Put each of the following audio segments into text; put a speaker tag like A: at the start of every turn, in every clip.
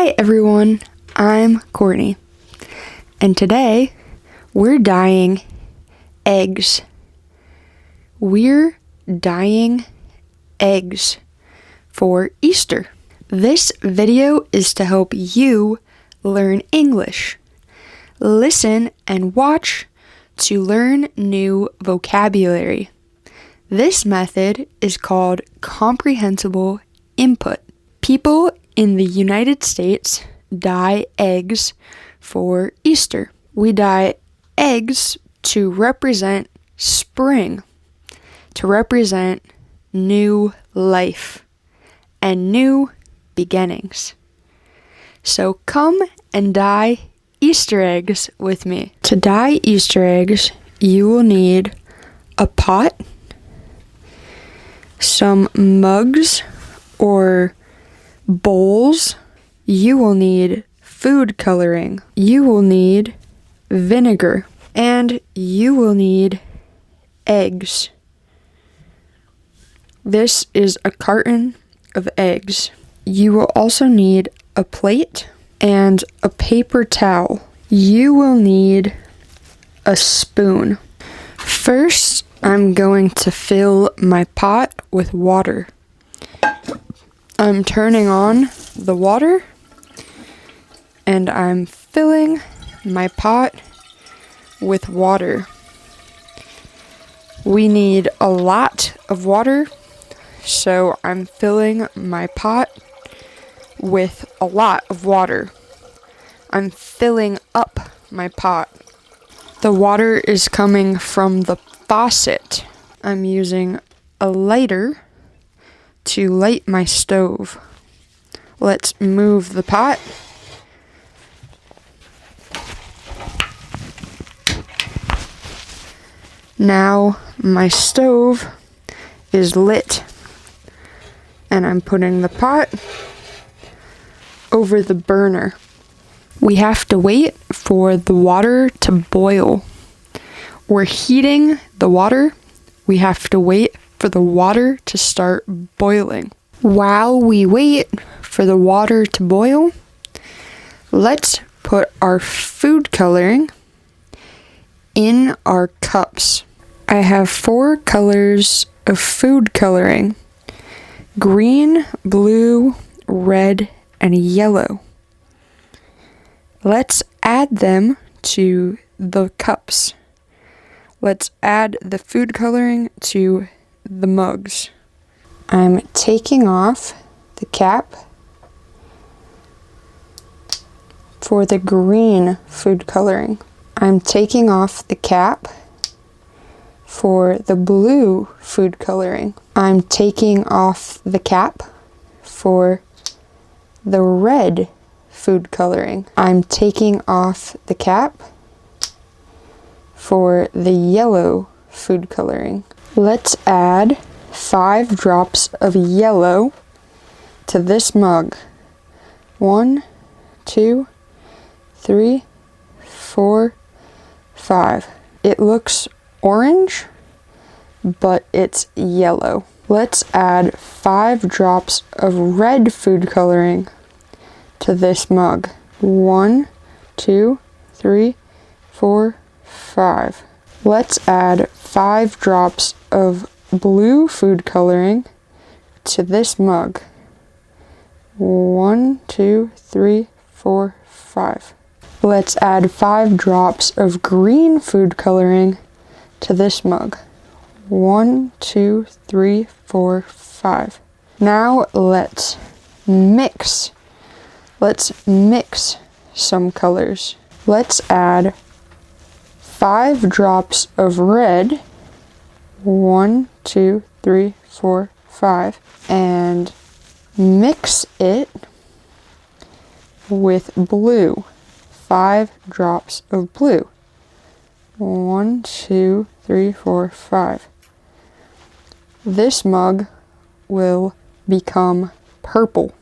A: Hi everyone, I'm Courtney, and today we're dyeing eggs. We're dyeing eggs for Easter. This video is to help you learn English. Listen and watch to learn new vocabulary. This method is called comprehensible input. People in the United States dye eggs for Easter. We dye eggs to represent spring, to represent new life and new beginnings. So come and dye Easter eggs with me. To dye Easter eggs, you will need a pot, some mugs or bowls. You will need food coloring. You will need vinegar. And you will need eggs. This is a carton of eggs. You will also need a plate and a paper towel. You will need a spoon. First, I'm going to fill my pot with water. I'm turning on the water and I'm filling my pot with water. We need a lot of water, so I'm filling my pot with a lot of water. I'm filling up my pot. The water is coming from the faucet. I'm using a lighter to light my stove. Let's move the pot. Now my stove is lit and I'm putting the pot over the burner. We have to wait for the water to boil. We're heating the water. We have to wait for the water to start boiling. While we wait for the water to boil, let's put our food coloring in our cups. I have 4 colors of food coloring: green, blue, red, and yellow. Let's add them to the cups. Let's add the food coloring to the mugs. I'm taking off the cap for the green food coloring. I'm taking off the cap for the blue food coloring. I'm taking off the cap for the red food coloring. I'm taking off the cap for the yellow food coloring. Let's add 5 drops of yellow to this mug. 1, 2, 3, 4, 5. It looks orange, but it's yellow. Let's add 5 drops of red food coloring to this mug. 1, 2, 3, 4, 5. Let's add 5 drops of blue food coloring to this mug. 1, 2, 3, 4, 5. Let's add 5 drops of green food coloring to this mug. 1, 2, 3, 4, 5. Now let's mix. Let's mix some colors. Let's add 5 drops of red. 1, 2, 3, 4, 5. And mix it with blue. 5 drops of blue. 1, 2, 3, 4, 5. This mug will become purple.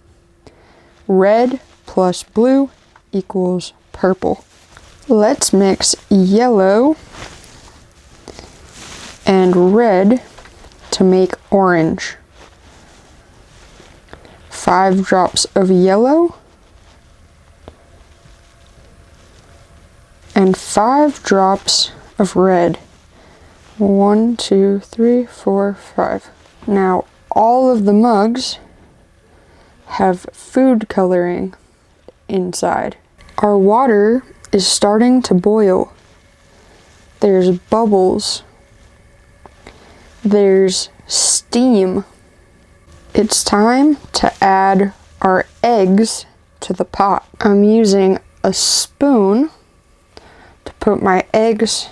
A: Red plus blue equals purple. Let's mix yellow and red to make orange. 5 drops of yellow and 5 drops of red. 1, 2, 3, 4, 5. Now all of the mugs have food coloring inside. Our water is starting to boil. There's bubbles. There's steam. It's time to add our eggs to the pot. I'm using a spoon to put my eggs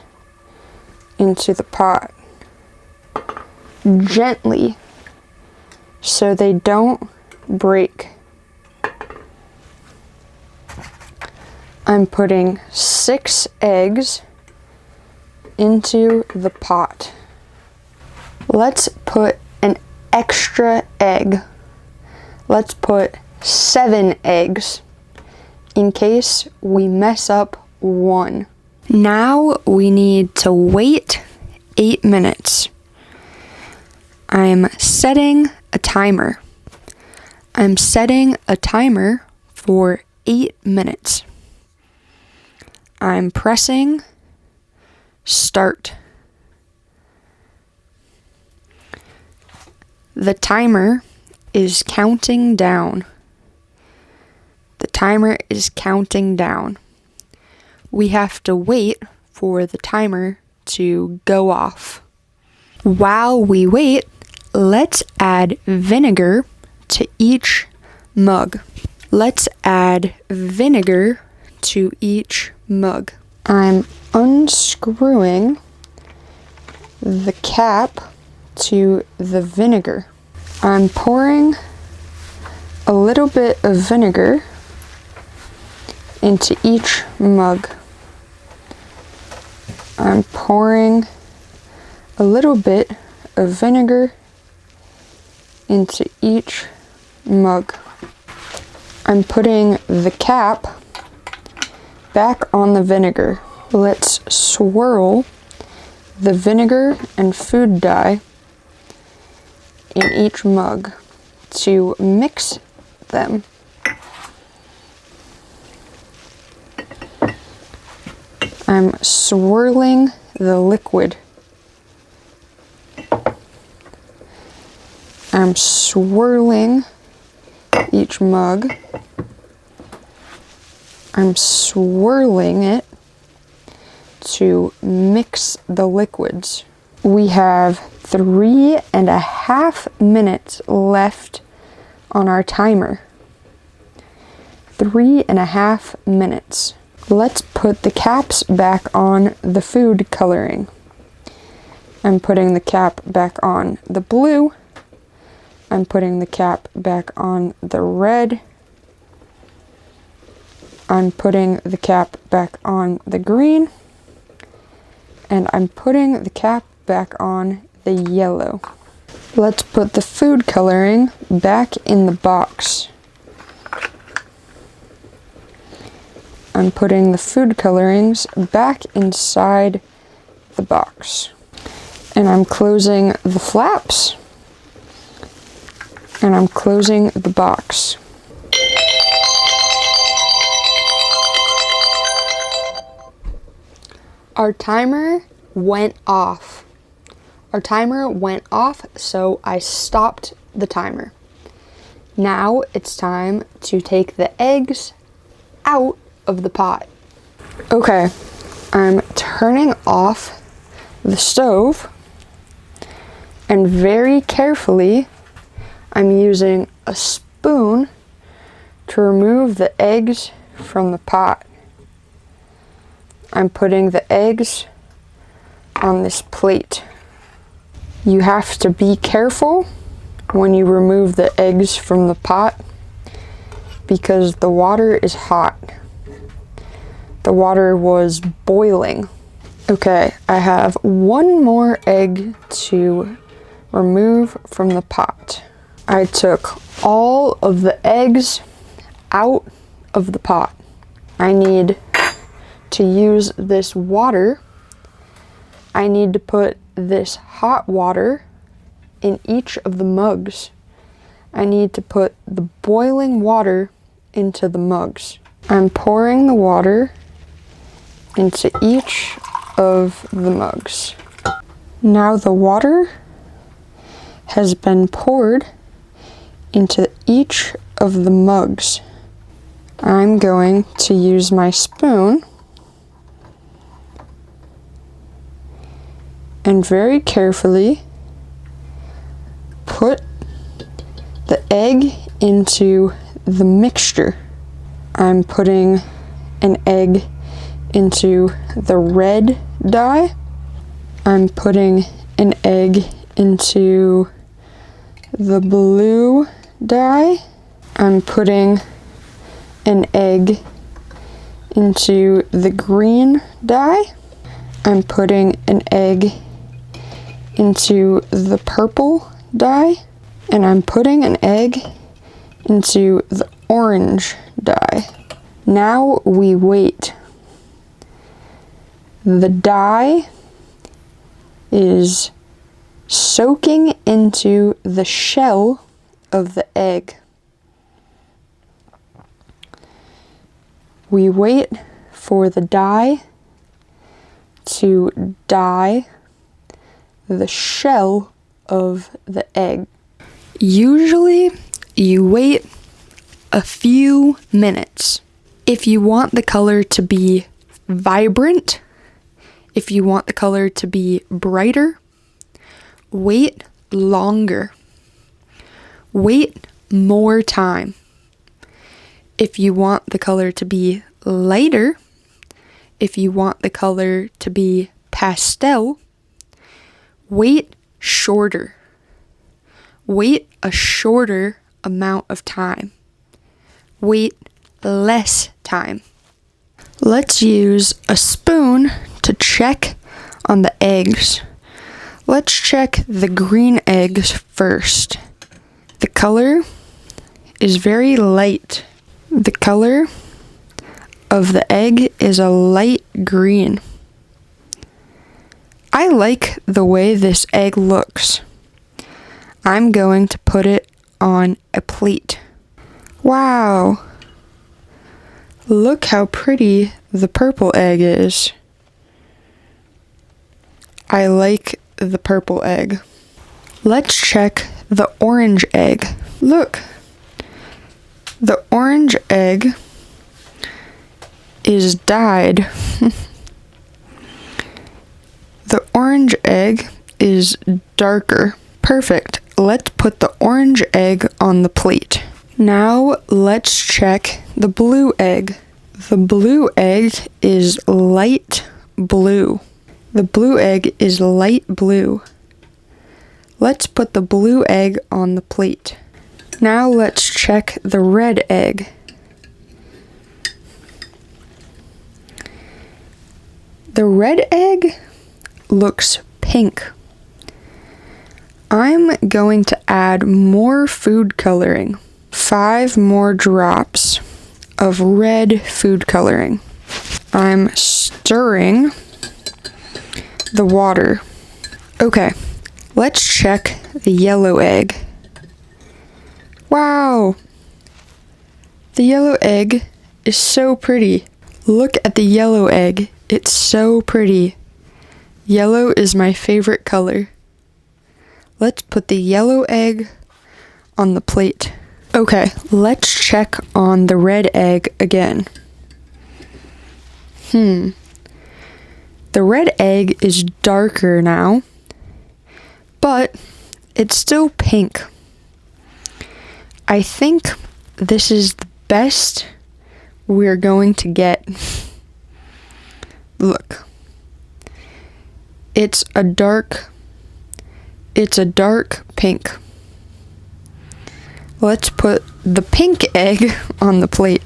A: into the pot gently so they don't break. I'm putting 6 eggs into the pot. Let's put an extra egg. Let's put 7 eggs in case we mess up one. Now we need to wait 8 minutes. I'm setting a timer. I'm setting a timer for 8 minutes. I'm pressing start. The timer is counting down. The timer is counting down. We have to wait for the timer to go off. While we wait, let's add vinegar to each mug. Let's add vinegar to each mug. I'm unscrewing the cap to the vinegar. I'm pouring a little bit of vinegar into each mug. I'm pouring a little bit of vinegar into each mug. I'm putting the cap back on the vinegar. Let's swirl the vinegar and food dye in each mug to mix them. I'm swirling the liquid. I'm swirling each mug. I'm swirling it to mix the liquids. We have 3.5 minutes left on our timer. 3.5 minutes. Let's put the caps back on the food coloring. I'm putting the cap back on the blue. I'm putting the cap back on the red. I'm putting the cap back on the green. And I'm putting the cap back on the yellow. Let's put the food coloring back in the box. I'm putting the food colorings back inside the box. And I'm closing the flaps. And I'm closing the box. Our timer went off. Our timer went off, so I stopped the timer. Now it's time to take the eggs out of the pot. Okay, I'm turning off the stove, and very carefully I'm using a spoon to remove the eggs from the pot. I'm putting the eggs on this plate. You have to be careful when you remove the eggs from the pot because the water is hot. The water was boiling. Okay, I have one more egg to remove from the pot. I took all of the eggs out of the pot. I need to use this water. I need to put this hot water in each of the mugs. I need to put the boiling water into the mugs. I'm pouring the water into each of the mugs. Now the water has been poured into each of the mugs. I'm going to use my spoon and very carefully put the egg into the mixture. I'm putting an egg into the red dye. I'm putting an egg into the blue dye. I'm putting an egg into the green dye. I'm putting an egg into the purple dye. And I'm putting an egg into the orange dye. Now we wait. The dye is soaking into the shell of the egg. We wait for the dye to dye the shell of the egg. Usually, you wait a few minutes. If you want the color to be vibrant, if you want the color to be brighter, wait longer. Wait more time. If you want the color to be lighter, if you want the color to be pastel, wait shorter. Wait a shorter amount of time. Wait less time. Let's use a spoon to check on the eggs. Let's check the green eggs first. The color is very light. The color of the egg is a light green. I like the way this egg looks. I'm going to put it on a plate. Wow! Look how pretty the purple egg is. I like the purple egg. Let's check the orange egg. Look! The orange egg is dyed. The orange egg is darker. Perfect. Let's put the orange egg on the plate. Now let's check the blue egg. The blue egg is light blue. The blue egg is light blue. Let's put the blue egg on the plate. Now let's check the red egg. The red egg looks pink. I'm going to add more food coloring. 5 more drops of red food coloring. I'm stirring the water. Okay, let's check the yellow egg. Wow! The yellow egg is so pretty. Look at the yellow egg. It's so pretty. Yellow is my favorite color. Let's put the yellow egg on the plate. Okay, let's check on the red egg again. The red egg is darker now, but it's still pink. I think this is the best we're going to get. Look. It's a dark pink. Let's put the pink egg on the plate.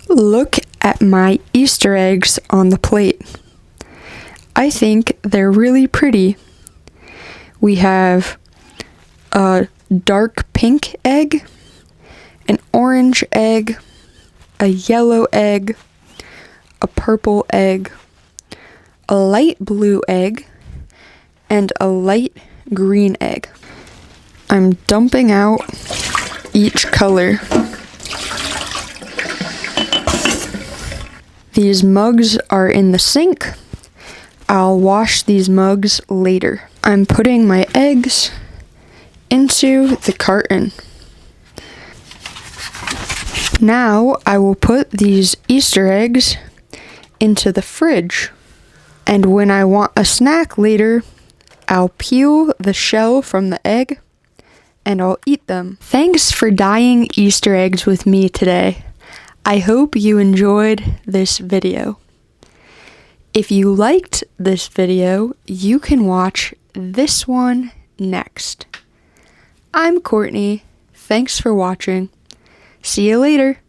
A: Look at my Easter eggs on the plate. I think they're really pretty. We have a dark pink egg, an orange egg, a yellow egg, a purple egg, a light blue egg, and a light green egg. I'm dumping out each color. These mugs are in the sink. I'll wash these mugs later. I'm putting my eggs into the carton. Now I will put these Easter eggs into the fridge. And when I want a snack later, I'll peel the shell from the egg and I'll eat them. Thanks for dyeing Easter eggs with me today. I hope you enjoyed this video. If you liked this video, you can watch this one next. I'm Courtney. Thanks for watching. See you later.